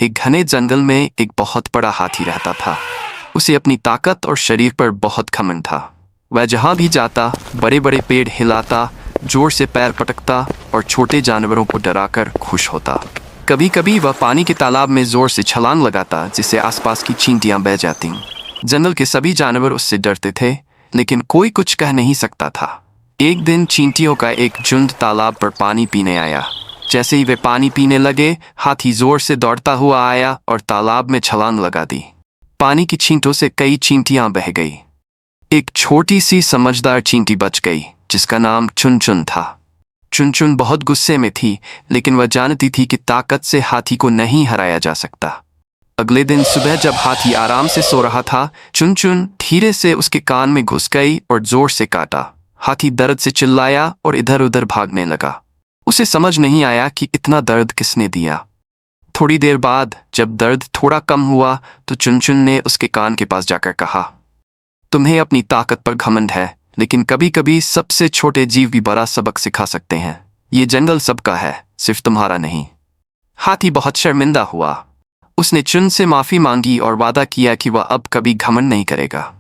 एक घने जंगल में एक बहुत बड़ा हाथी रहता था। उसे अपनी ताकत और शरीर पर बहुत घमंड था। वह जहाँ भी जाता बड़े बड़े पेड़ हिलाता, जोर से पैर पटकता और छोटे जानवरों को डराकर खुश होता। कभी कभी वह पानी के तालाब में जोर से छलांग लगाता, जिससे आसपास की चींटियां बह जातीं। जंगल के सभी जानवर उससे डरते थे, लेकिन कोई कुछ कह नहीं सकता था। एक दिन चींटियों का एक झुंड तालाब पर पानी पीने आया। जैसे ही वे पानी पीने लगे, हाथी जोर से दौड़ता हुआ आया और तालाब में छलांग लगा दी। पानी की छींटों से कई चींटियां बह गई। एक छोटी सी समझदार चींटी बच गई, जिसका नाम चुनचुन था। चुनचुन बहुत गुस्से में थी, लेकिन वह जानती थी कि ताकत से हाथी को नहीं हराया जा सकता। अगले दिन सुबह जब हाथी आराम से सो रहा था, चुनचुन धीरे से उसके कान में घुस गई और जोर से काटा। हाथी दर्द से चिल्लाया और इधर उधर भागने लगा। उसे समझ नहीं आया कि इतना दर्द किसने दिया। थोड़ी देर बाद जब दर्द थोड़ा कम हुआ तो चुनचुन ने उसके कान के पास जाकर कहा, तुम्हें अपनी ताकत पर घमंड है, लेकिन कभी कभी सबसे छोटे जीव भी बड़ा सबक सिखा सकते हैं। ये जंगल सबका है, सिर्फ तुम्हारा नहीं। हाथी बहुत शर्मिंदा हुआ। उसने चुन से माफी मांगी और वादा किया कि वह अब कभी घमंड नहीं करेगा।